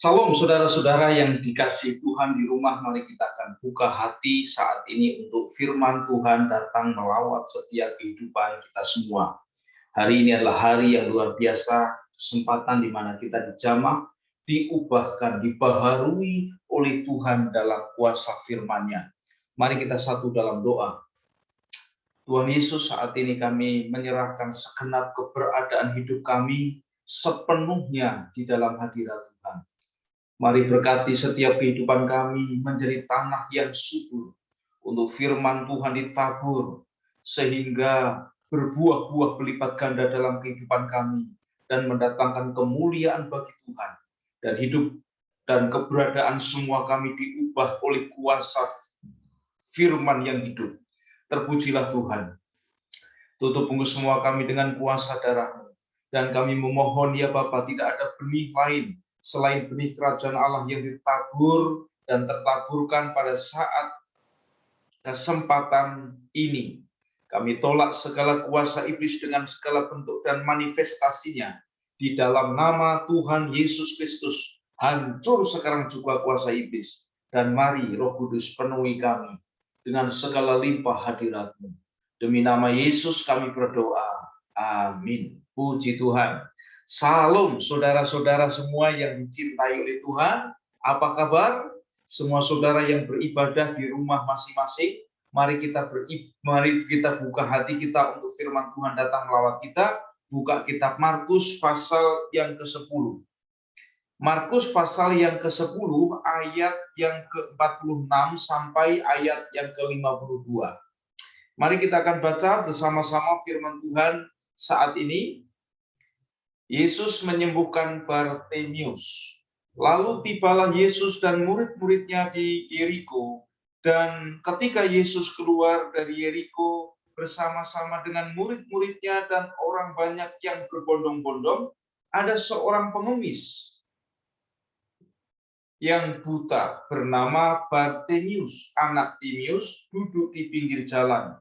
Salam saudara-saudara yang dikasihi Tuhan di rumah, mari kita akan buka hati saat ini untuk firman Tuhan datang melawat setiap kehidupan kita semua. Hari ini adalah hari yang luar biasa, kesempatan di mana kita dijamah, diubahkan, dibaharui oleh Tuhan dalam kuasa firman-Nya. Mari kita satu dalam doa. Tuhan Yesus, saat ini kami menyerahkan segenap keberadaan hidup kami sepenuhnya di dalam hadirat Tuhan. Mari berkati setiap kehidupan kami menjadi tanah yang subur untuk firman Tuhan ditabur sehingga berbuah-buah berlipat ganda dalam kehidupan kami dan mendatangkan kemuliaan bagi Tuhan, dan hidup dan keberadaan semua kami diubah oleh kuasa firman yang hidup. Terpujilah Tuhan. Tutup bungkus semua kami dengan kuasa darah-Mu, dan kami memohon ya Bapa, tidak ada benih lain selain benih kerajaan Allah yang ditabur dan tertaburkan pada saat kesempatan ini. Kami tolak segala kuasa iblis dengan segala bentuk dan manifestasinya. Di dalam nama Tuhan Yesus Kristus, hancur sekarang juga kuasa iblis. Dan mari Roh Kudus penuhi kami dengan segala limpah hadirat-Mu. Demi nama Yesus kami berdoa. Amin. Puji Tuhan. Salam saudara-saudara semua yang dicintai oleh Tuhan. Apa kabar? Semua saudara yang beribadah di rumah masing-masing, mari kita buka hati kita untuk firman Tuhan datang melawat kita. Buka kitab Markus pasal yang ke-10. Markus pasal yang ke-10 ayat yang ke-46 sampai ayat yang ke-52. Mari kita akan baca bersama-sama firman Tuhan saat ini. Yesus menyembuhkan Bartimius. Lalu tibalah Yesus dan murid-muridnya di Yeriko, dan ketika Yesus keluar dari Yeriko bersama-sama dengan murid-muridnya dan orang banyak yang berbondong-bondong, ada seorang pengemis yang buta bernama Bartimius, anak Timius, duduk di pinggir jalan.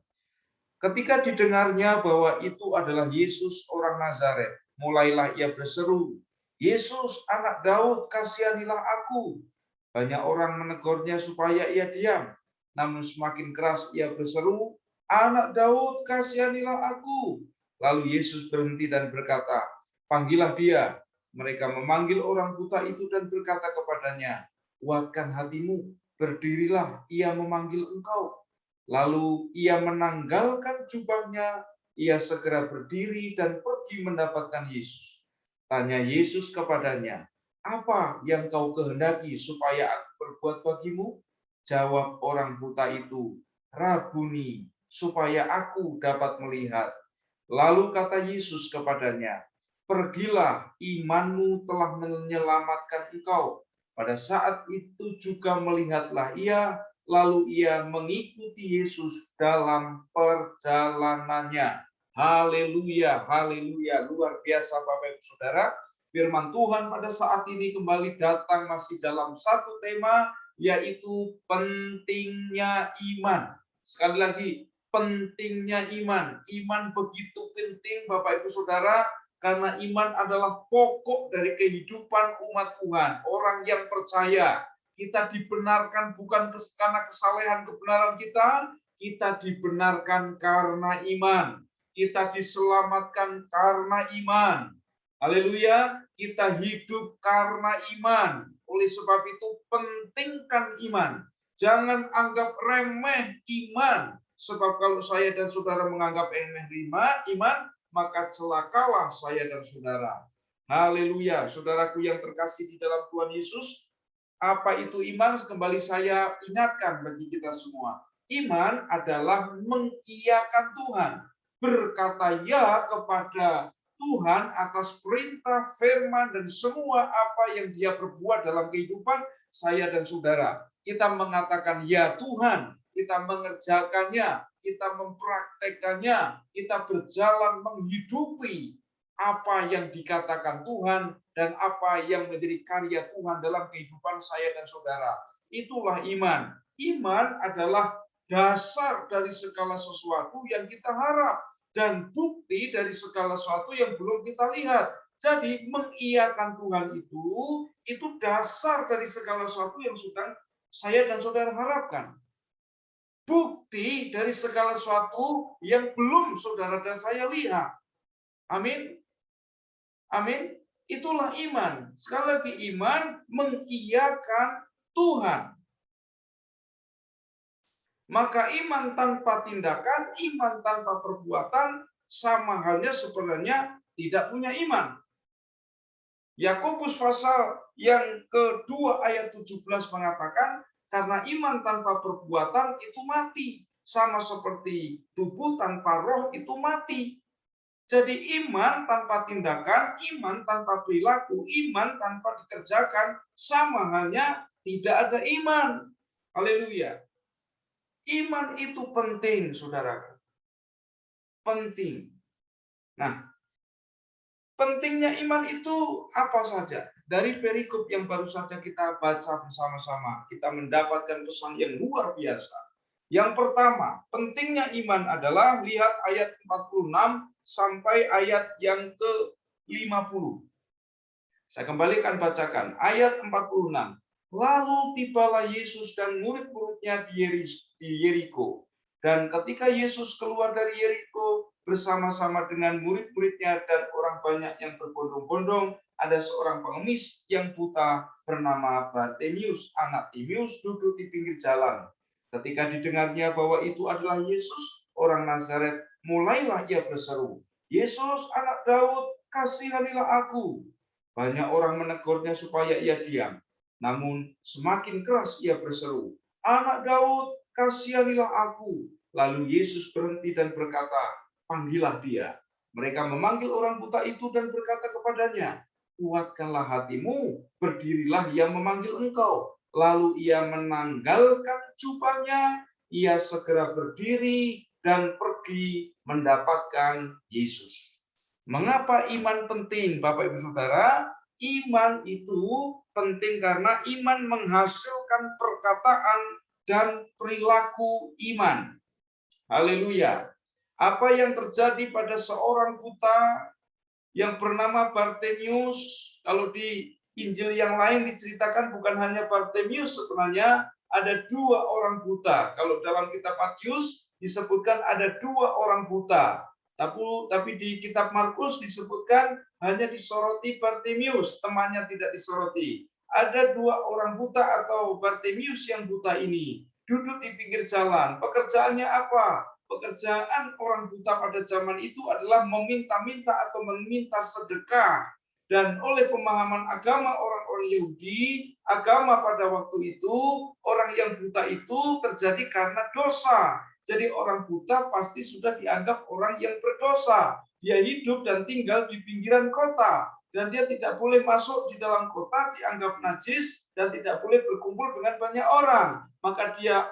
Ketika didengarnya bahwa itu adalah Yesus orang Nazaret, mulailah ia berseru, "Yesus, anak Daud, kasihanilah aku." Banyak orang menegurnya supaya ia diam, namun semakin keras ia berseru, "Anak Daud, kasihanilah aku." Lalu Yesus berhenti dan berkata, "Panggillah dia." Mereka memanggil orang buta itu dan berkata kepadanya, "Kuatkan hatimu, berdirilah, ia memanggil engkau." Lalu ia menanggalkan jubahnya, ia segera berdiri dan pergi mendapatkan Yesus. Tanya Yesus kepadanya, "Apa yang kau kehendaki supaya aku berbuat bagimu?" Jawab orang buta itu, "Rabuni, supaya aku dapat melihat." Lalu kata Yesus kepadanya, "Pergilah, imanmu telah menyelamatkan engkau." Pada saat itu juga melihatlah ia, lalu ia mengikuti Yesus dalam perjalanannya. Haleluya, haleluya, luar biasa Bapak Ibu Saudara. Firman Tuhan pada saat ini kembali datang masih dalam satu tema, yaitu pentingnya iman. Sekali lagi, pentingnya iman. Iman begitu penting Bapak Ibu Saudara, karena iman adalah pokok dari kehidupan umat Tuhan. Orang yang percaya, kita dibenarkan bukan karena kesalehan kebenaran kita dibenarkan karena iman. Kita diselamatkan karena iman. Haleluya, kita hidup karena iman. Oleh sebab itu pentingkan iman. Jangan anggap remeh iman. Sebab kalau saya dan saudara menganggap remeh iman, maka celakalah saya dan saudara. Haleluya, saudaraku yang terkasih di dalam Tuhan Yesus. Apa itu iman? Kembali saya ingatkan bagi kita semua. Iman adalah mengiyakan Tuhan. Berkata ya kepada Tuhan atas perintah, firman, dan semua apa yang dia perbuat dalam kehidupan saya dan saudara. Kita mengatakan ya Tuhan, kita mengerjakannya, kita mempraktekannya, kita berjalan menghidupi apa yang dikatakan Tuhan dan apa yang menjadi karya Tuhan dalam kehidupan saya dan saudara. Itulah iman. Iman adalah dasar dari segala sesuatu yang kita harap dan bukti dari segala sesuatu yang belum kita lihat. Jadi mengiyakan Tuhan itu dasar dari segala sesuatu yang sudah saya dan saudara harapkan. Bukti dari segala sesuatu yang belum saudara dan saya lihat. Amin. Amin. Itulah iman. Sekali lagi iman mengiyakan Tuhan. Maka iman tanpa tindakan, iman tanpa perbuatan, sama halnya sebenarnya tidak punya iman. Yakobus pasal yang kedua ayat 17 mengatakan, karena iman tanpa perbuatan itu mati. Sama seperti tubuh tanpa roh itu mati. Jadi iman tanpa tindakan, iman tanpa perilaku, iman tanpa dikerjakan, sama halnya tidak ada iman. Haleluya. Iman itu penting, saudara. Penting. Nah, pentingnya iman itu apa saja? Dari perikop yang baru saja kita baca bersama-sama, kita mendapatkan pesan yang luar biasa. Yang pertama, pentingnya iman adalah lihat ayat 46 sampai ayat yang ke-50. Saya kembalikan bacakan ayat 46. Lalu tibalah Yesus dan murid-muridnya di Yeriko. Dan ketika Yesus keluar dari Yeriko bersama-sama dengan murid-muridnya dan orang banyak yang berbondong-bondong, ada seorang pengemis yang buta bernama Bartimius, anak Timius, duduk di pinggir jalan. Ketika didengarnya bahwa itu adalah Yesus, orang Nazaret, mulailah ia berseru, Yesus, anak Daud, kasihanilah aku. Banyak orang menegurnya supaya ia diam. Namun semakin keras ia berseru, anak Daud, kasihanilah aku. Lalu Yesus berhenti dan berkata, panggillah dia. Mereka memanggil orang buta itu dan berkata kepadanya, kuatkanlah hatimu, berdirilah, ia memanggil engkau. Lalu ia menanggalkan jubahnya, ia segera berdiri dan pergi mendapatkan Yesus. Mengapa iman penting, Bapak Ibu Saudara? Iman itu penting karena iman menghasilkan perkataan dan perilaku iman. Haleluya. Apa yang terjadi pada seorang buta yang bernama Bartimius, kalau di Injil yang lain diceritakan bukan hanya Bartimius, sebenarnya ada dua orang buta. Kalau dalam kitab Matius disebutkan ada dua orang buta. Tapi di kitab Markus disebutkan hanya disoroti Bartimius, temannya tidak disoroti. Ada dua orang buta atau Bartimius yang buta ini duduk di pinggir jalan. Pekerjaannya apa? Pekerjaan orang buta pada zaman itu adalah meminta-minta atau meminta sedekah. Dan oleh pemahaman agama orang-orang Yahudi, agama pada waktu itu, orang yang buta itu terjadi karena dosa. Jadi orang buta pasti sudah dianggap orang yang berdosa. Dia hidup dan tinggal di pinggiran kota. Dan dia tidak boleh masuk di dalam kota, dianggap najis, dan tidak boleh berkumpul dengan banyak orang. Maka dia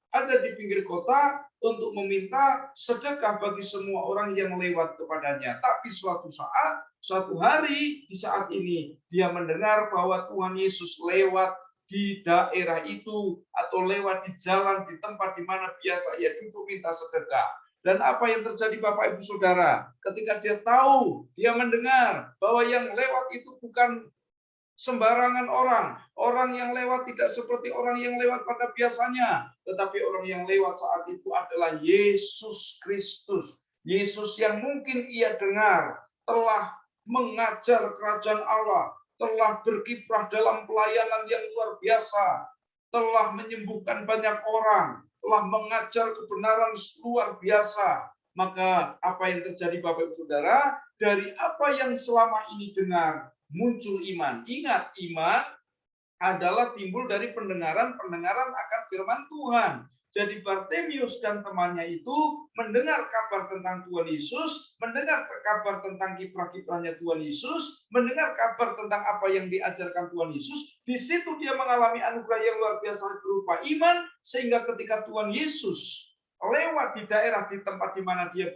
ada di pinggir kota untuk meminta sedekah bagi semua orang yang lewat kepadanya. Tapi suatu hari di saat ini, dia mendengar bahwa Tuhan Yesus lewat di daerah itu atau lewat di jalan di tempat di mana biasa ia duduk minta sedekah. Dan apa yang terjadi Bapak Ibu Saudara? Ketika dia tahu, dia mendengar bahwa yang lewat itu bukan sembarangan orang. Orang yang lewat tidak seperti orang yang lewat pada biasanya, tetapi orang yang lewat saat itu adalah Yesus Kristus. Yesus yang mungkin ia dengar telah mengajar kerajaan Allah, telah berkiprah dalam pelayanan yang luar biasa, telah menyembuhkan banyak orang, telah mengajar kebenaran luar biasa. Maka apa yang terjadi Bapak Ibu Saudara? Dari apa yang selama ini dengar, muncul iman. Ingat, iman adalah timbul dari pendengaran akan firman Tuhan. Jadi Bartimius dan temannya itu mendengar kabar tentang Tuhan Yesus, mendengar kabar tentang kiprah-kiprahnya Tuhan Yesus, mendengar kabar tentang apa yang diajarkan Tuhan Yesus. Di situ dia mengalami anugerah yang luar biasa berupa iman, sehingga ketika Tuhan Yesus lewat di daerah di tempat di mana dia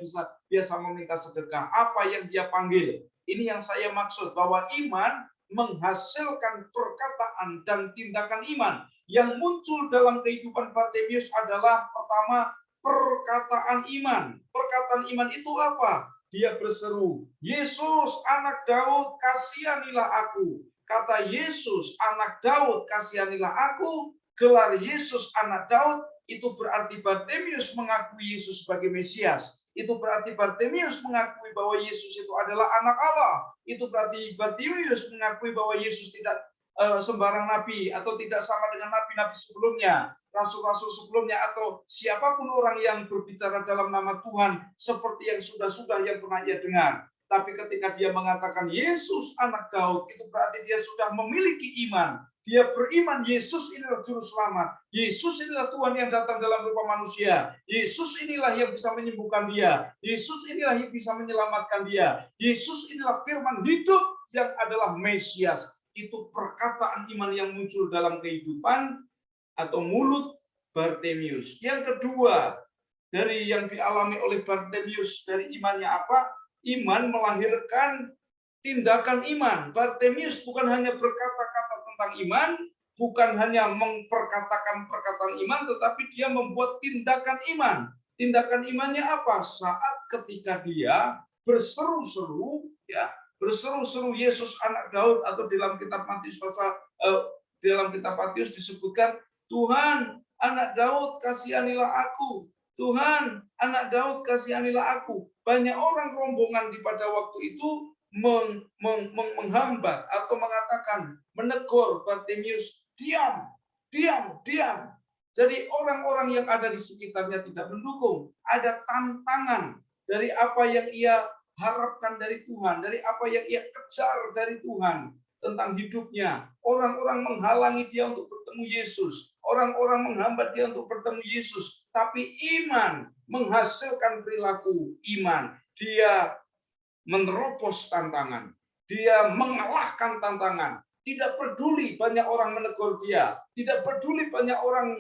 biasa meminta sedekah, apa yang dia panggil. Ini yang saya maksud, bahwa iman menghasilkan perkataan dan tindakan iman. Yang muncul dalam kehidupan Bartimius adalah pertama, perkataan iman. Perkataan iman itu apa? dia berseru, Yesus anak Daud, kasihanilah aku. Kata Yesus anak Daud, kasihanilah aku, gelar Yesus anak Daud, itu berarti Bartimius mengakui Yesus sebagai Mesias. Itu berarti Bartimius mengakui bahwa Yesus itu adalah anak Allah. Itu berarti Bartimius mengakui bahwa Yesus tidak sembarang nabi atau tidak sama dengan nabi-nabi sebelumnya, rasul-rasul sebelumnya, atau siapapun orang yang berbicara dalam nama Tuhan seperti yang sudah-sudah yang pernah ia dengar. Tapi ketika dia mengatakan Yesus anak Daud, itu berarti dia sudah memiliki iman. Dia beriman Yesus inilah juru selamat. Yesus inilah Tuhan yang datang dalam rupa manusia. Yesus inilah yang bisa menyembuhkan dia. Yesus inilah yang bisa menyelamatkan dia. Yesus inilah firman hidup yang adalah Mesias. Itu perkataan iman yang muncul dalam kehidupan atau mulut Bartimius. Yang kedua, dari yang dialami oleh Bartimius dari imannya apa? Iman melahirkan tindakan iman. Bartimius bukan hanya berkata-kata tentang iman, bukan hanya memperkatakan perkataan iman, tetapi dia membuat tindakan iman. Tindakan imannya apa? Saat ketika dia berseru-seru, ya, berseru-seru Yesus anak Daud, atau dalam kitab Matius disebutkan, Tuhan anak Daud kasihanilah aku. Tuhan anak Daud kasihanilah aku. Banyak orang rombongan di pada waktu itu menghambat atau mengatakan, menegur Bartimius, diam, diam, diam. Jadi orang-orang yang ada di sekitarnya tidak mendukung. Ada tantangan dari apa yang ia harapkan dari Tuhan, dari apa yang ia kejar dari Tuhan tentang hidupnya. Orang-orang menghalangi dia untuk bertemu Yesus. Orang-orang menghambat dia untuk bertemu Yesus. Tapi iman menghasilkan perilaku iman. Dia menerobos tantangan. Dia mengalahkan tantangan. Tidak peduli banyak orang menegur dia. Tidak peduli banyak orang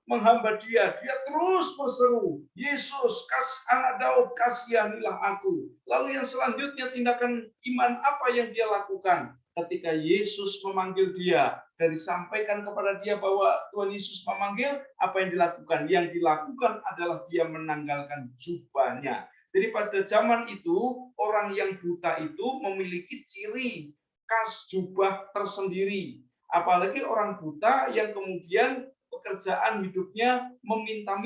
menghambat dia. Dia terus berseru, Yesus, anak Daud, kasihanilah aku. Lalu yang selanjutnya tindakan iman apa yang dia lakukan? Ketika Yesus memanggil dia dan disampaikan kepada dia bahwa Tuhan Yesus memanggil, apa yang dilakukan? Yang dilakukan adalah dia menanggalkan jubahnya. Jadi pada zaman itu, orang yang buta itu memiliki ciri khas jubah tersendiri. Apalagi orang buta yang kemudian pekerjaan hidupnya meminta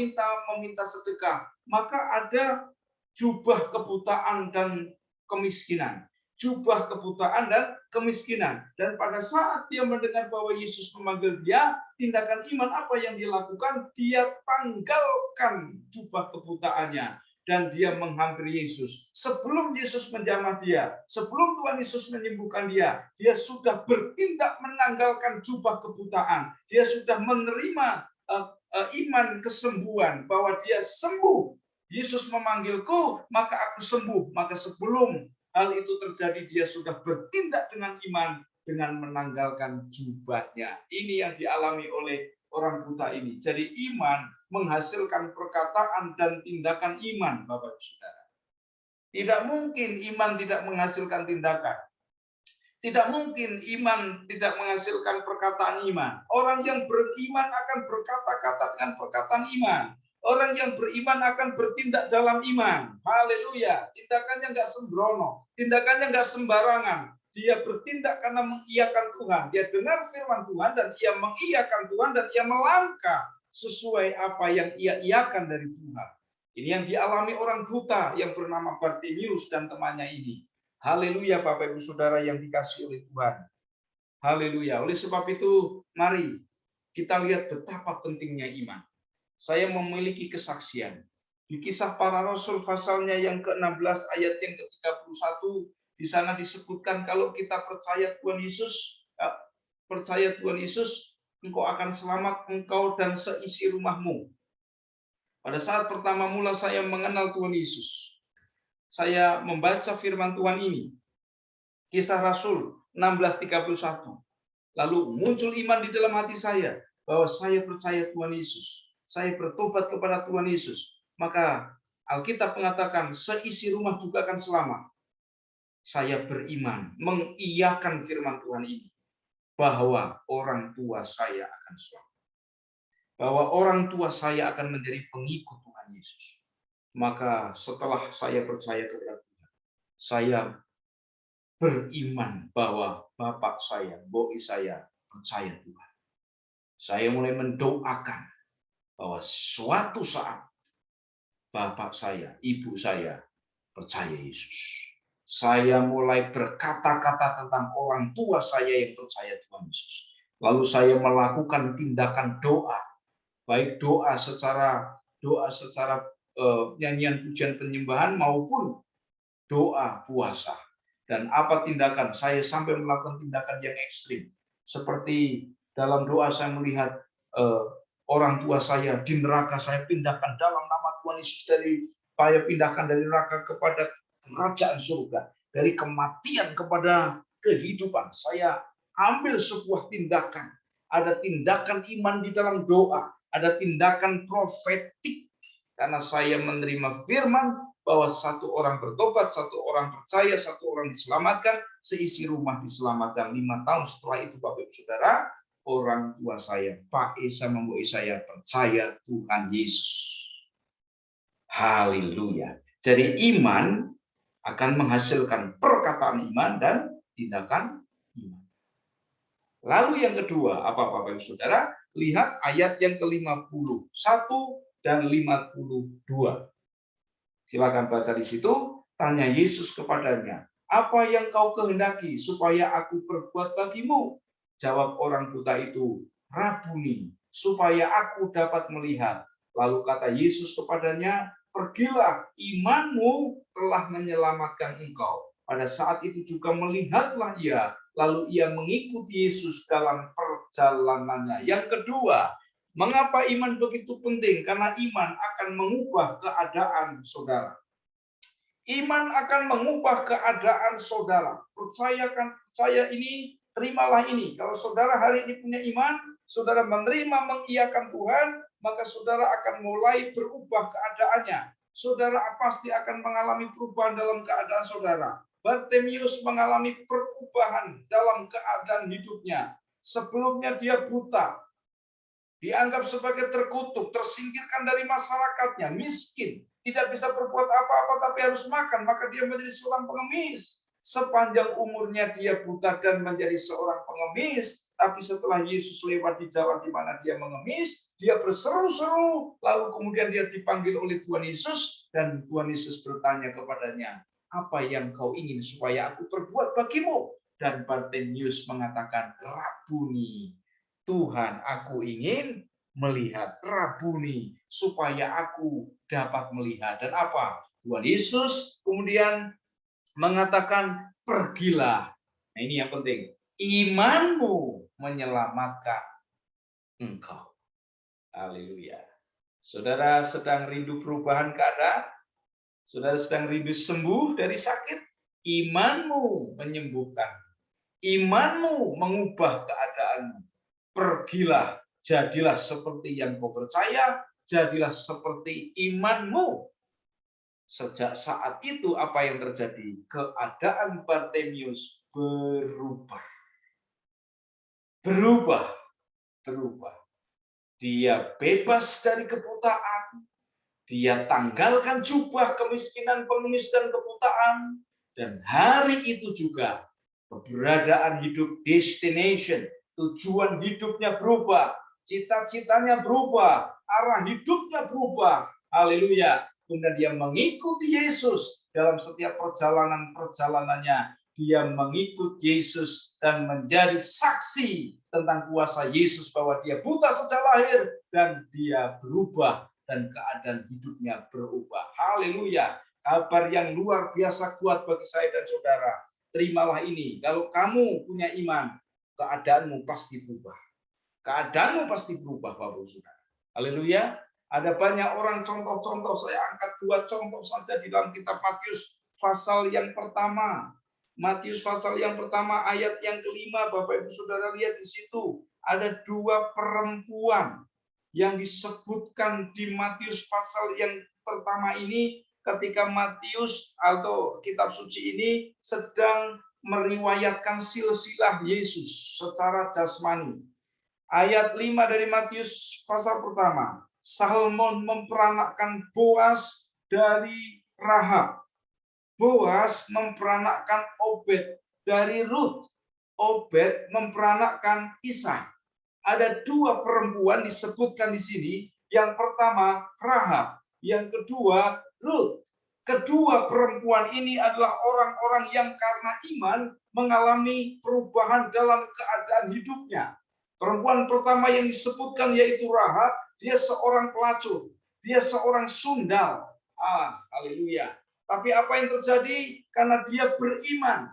sedekah. Maka ada jubah kebutaan dan kemiskinan. Jubah kebutaan dan kemiskinan. Dan pada saat dia mendengar bahwa Yesus memanggil dia, tindakan iman apa yang dia lakukan? Dia tanggalkan jubah kebutaannya. Dan dia menghampiri Yesus. Sebelum Yesus menjamah dia, sebelum Tuhan Yesus menyembuhkan dia, dia sudah bertindak menanggalkan jubah kebutaan. Dia sudah menerima iman kesembuhan, bahwa dia sembuh. Yesus memanggilku, maka aku sembuh. Maka sebelum hal itu terjadi, dia sudah bertindak dengan iman, dengan menanggalkan jubahnya. Ini yang dialami oleh orang buta ini. Jadi iman menghasilkan perkataan dan tindakan iman, Bapak Saudara. Tidak mungkin iman tidak menghasilkan tindakan. Tidak mungkin iman tidak menghasilkan perkataan iman. Orang yang beriman akan berkata-kata dengan perkataan iman. Orang yang beriman akan bertindak dalam iman. Haleluya. Tindakannya nggak sembrono. Tindakannya nggak sembarangan. Dia bertindak karena mengiyakan Tuhan. Dia dengar firman Tuhan dan ia mengiyakan Tuhan dan ia melangkah sesuai apa yang ia iakan dari Tuhan. Ini yang dialami orang buta yang bernama Bartimius dan temannya ini. Haleluya Bapak Ibu Saudara yang dikasihi oleh Tuhan. Haleluya. Oleh sebab itu, mari kita lihat betapa pentingnya iman. Saya memiliki kesaksian. Di Kisah Para Rasul pasalnya yang ke-16 ayat yang ke-31, di sana disebutkan kalau kita percaya Tuhan Yesus, engkau akan selamat, engkau dan seisi rumahmu. Pada saat pertama mula saya mengenal Tuhan Yesus, saya membaca firman Tuhan ini, Kisah Rasul 16:31. Lalu muncul iman di dalam hati saya, bahwa saya percaya Tuhan Yesus. Saya bertobat kepada Tuhan Yesus. Maka Alkitab mengatakan, seisi rumah juga akan selamat. Saya beriman, mengiyakan firman Tuhan ini, bahwa orang tua saya akan selamat. Bahwa orang tua saya akan menjadi pengikut Tuhan Yesus. Maka setelah saya percaya kepada Tuhan, saya beriman bahwa bapak saya, boi saya percaya Tuhan. Saya mulai mendoakan bahwa suatu saat bapak saya, ibu saya percaya Yesus. Saya mulai berkata-kata tentang orang tua saya yang percaya Tuhan Yesus. Lalu saya melakukan tindakan doa, baik doa secara nyanyian pujian penyembahan maupun doa puasa. Dan apa tindakan? Saya sampai melakukan tindakan yang ekstrim. Seperti dalam doa saya melihat orang tua saya di neraka, saya pindahkan dalam nama Tuhan Yesus, saya pindahkan dari neraka kepada kerajaan surga, dari kematian kepada kehidupan. Saya ambil sebuah tindakan. Ada tindakan iman di dalam doa, ada tindakan profetik karena saya menerima firman bahwa satu orang bertobat, satu orang percaya, satu orang diselamatkan, seisi rumah diselamatkan. 5 tahun setelah itu, Bapak Ibu Saudara, orang tua saya, Pak Esa membuat saya percaya Tuhan Yesus. Haleluya. Jadi iman akan menghasilkan perkataan iman dan tindakan iman. Lalu yang kedua, apa Bapak Ibu Saudara? Lihat ayat yang ke-51 dan 52. Silakan baca di situ. Tanya Yesus kepadanya, apa yang kau kehendaki supaya aku perbuat bagimu? Jawab orang buta itu, Rabuni, supaya aku dapat melihat. Lalu kata Yesus kepadanya, pergilah, imanmu telah menyelamatkan engkau. Pada saat itu juga melihatlah ia, lalu ia mengikuti Yesus dalam perjalanannya. Yang kedua, mengapa iman begitu penting? Karena iman akan mengubah keadaan saudara. Iman akan mengubah keadaan saudara. Percaya ini, terimalah ini. Kalau saudara hari ini punya iman, saudara menerima, mengiyakan Tuhan, maka saudara akan mulai berubah keadaannya. Saudara pasti akan mengalami perubahan dalam keadaan saudara. Bartimius mengalami perubahan dalam keadaan hidupnya. Sebelumnya dia buta, dianggap sebagai terkutuk, tersingkirkan dari masyarakatnya, miskin, tidak bisa berbuat apa-apa tapi harus makan, maka dia menjadi seorang pengemis. Sepanjang umurnya dia buta dan menjadi seorang pengemis, tapi setelah Yesus lewat di jalan di mana dia mengemis, dia berseru-seru, lalu kemudian dia dipanggil oleh Tuhan Yesus, dan Tuhan Yesus bertanya kepadanya, apa yang kau ingin supaya aku perbuat bagimu? Dan Bartimius mengatakan, Rabuni, Tuhan, aku ingin melihat. Rabuni, supaya aku dapat melihat. Dan apa? Tuhan Yesus kemudian mengatakan, pergilah. Nah, ini yang penting. Imanmu menyelamatkan engkau. Haleluya. Saudara sedang rindu perubahan keadaan? Saudara sedang rindu sembuh dari sakit? Imanmu menyembuhkan. Imanmu mengubah keadaanmu. Pergilah, jadilah seperti yang kau percaya, jadilah seperti imanmu. Sejak saat itu apa yang terjadi? Keadaan Bartimius berubah. Berubah. Dia bebas dari kebutaan. Dia tanggalkan jubah kemiskinan, pengemis dan kebutaan. Dan hari itu juga keberadaan hidup, destination, tujuan hidupnya berubah, cita-citanya berubah, arah hidupnya berubah. Haleluya. Kemudian dia mengikuti Yesus dalam setiap perjalanannya. Dia mengikut Yesus dan menjadi saksi tentang kuasa Yesus bahwa dia buta sejak lahir dan dia berubah dan keadaan hidupnya berubah. Haleluya. Kabar yang luar biasa kuat bagi saya dan saudara. Terimalah ini. Kalau kamu punya iman, keadaanmu pasti berubah. Keadaanmu pasti berubah, Bapak Ibu Saudara. Haleluya. Ada banyak orang contoh-contoh. Saya angkat 2 contoh saja di dalam kitab Matius pasal yang pertama. Matius pasal yang pertama ayat yang kelima, Bapak Ibu Saudara lihat di situ. Ada 2 perempuan yang disebutkan di Matius pasal yang pertama ini, ketika Matius atau kitab suci ini sedang meriwayatkan silsilah Yesus secara jasmani. Ayat 5 dari Matius pasal pertama, Salmon memperanakkan Boas dari Rahab. Boas memperanakkan Obed dari Rut. Obed memperanakkan Isai. Ada dua perempuan disebutkan di sini. Yang pertama Rahab, yang kedua Rut. Kedua perempuan ini adalah orang-orang yang karena iman mengalami perubahan dalam keadaan hidupnya. Perempuan pertama yang disebutkan yaitu Rahab, dia seorang pelacur, dia seorang sundal. Haleluya. Tapi apa yang terjadi? Karena dia beriman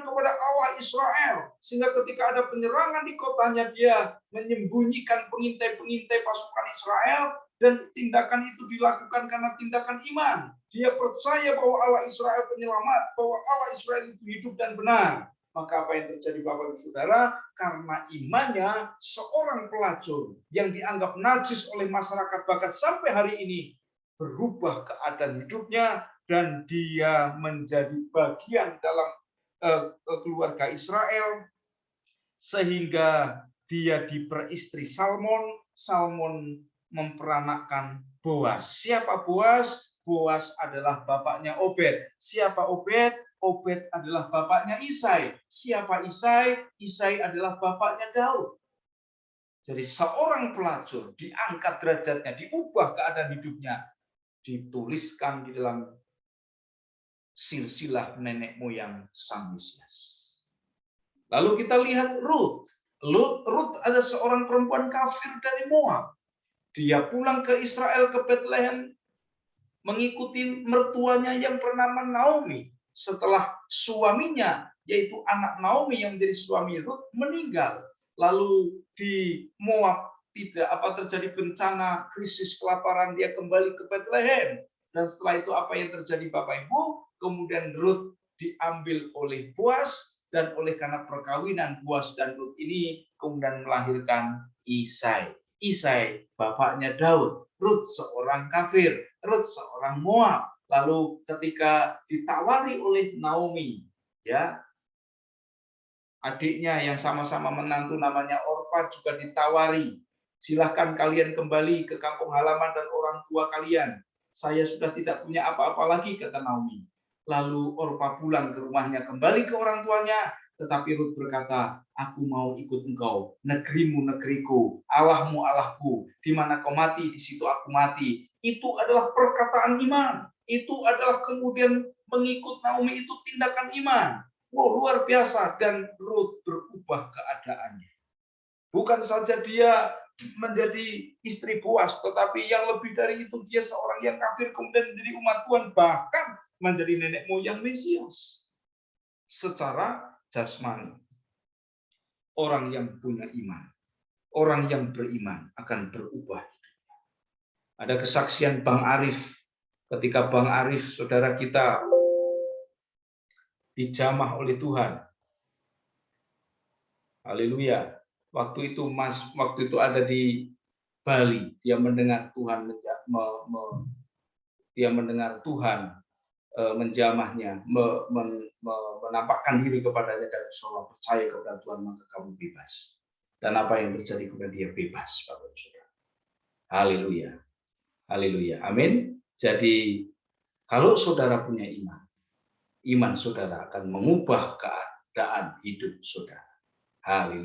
kepada Allah Israel. Sehingga ketika ada penyerangan di kotanya, dia menyembunyikan pengintai-pengintai pasukan Israel. Dan tindakan itu dilakukan karena tindakan iman. Dia percaya bahwa Allah Israel penyelamat, bahwa Allah Israel itu hidup dan benar. Maka apa yang terjadi Bapak Ibu Saudara? Karena imannya, seorang pelacur yang dianggap najis oleh masyarakat bahkan sampai hari ini, berubah keadaan hidupnya dan dia menjadi bagian dalam keluarga Israel, sehingga dia diperistri Salmon. Salmon memperanakkan Boas. Siapa Boas? Boas adalah bapaknya Obed. Siapa Obed? Obed adalah bapaknya Isai. Siapa Isai? Isai adalah bapaknya Daud. Jadi seorang pelacur diangkat derajatnya, diubah keadaan hidupnya, dituliskan di dalam silsilah nenek moyang Sang Mesias. Lalu kita lihat Rut. Rut adalah seorang perempuan kafir dari Moab. Dia pulang ke Israel, ke Bethlehem, mengikuti mertuanya yang bernama Naomi. Setelah suaminya, yaitu anak Naomi yang menjadi suami Rut, meninggal. Lalu di Moab terjadi bencana, krisis kelaparan, dia kembali ke Bethlehem. Dan setelah itu apa yang terjadi Bapak Ibu? Kemudian Rut diambil oleh Boas, dan oleh karena perkawinan Boas dan Rut ini kemudian melahirkan Isai. Isai bapaknya Daud. Rut seorang kafir, Rut seorang Moab. Lalu ketika ditawari oleh Naomi, ya, adiknya yang sama-sama menantu namanya Orpa juga ditawari, silahkan kalian kembali ke kampung halaman dan orang tua kalian. Saya sudah tidak punya apa-apa lagi, kata Naomi. Lalu Orpa pulang ke rumahnya, kembali ke orang tuanya. Tetapi Rut berkata, aku mau ikut engkau, negerimu negeriku, Allahmu Allahku, di mana kau mati, di situ aku mati. Itu adalah perkataan iman. Itu adalah kemudian mengikut Naomi, itu tindakan iman. Wow, luar biasa. Dan Rut berubah keadaannya. Bukan saja dia menjadi istri Boas, tetapi yang lebih dari itu, dia seorang yang kafir kemudian menjadi umat Tuhan, bahkan menjadi nenek moyang Mesias secara jasmani. Orang yang punya iman, orang yang beriman akan berubah hidupnya. Ada kesaksian Bang Arif, ketika Bang Arif, saudara kita, dijamah oleh Tuhan. Haleluya. Waktu itu ada di Bali, dia mendengar Tuhan menjamahnya, menampakkan diri kepadanya dan seolah percaya kepada Tuhan, maka kamu bebas. Dan apa yang terjadi kepada dia? Bebas, Bapak Saudara. Haleluya. Haleluya. Amin. Jadi kalau saudara punya iman, iman saudara akan mengubah keadaan hidup saudara. Haleluya.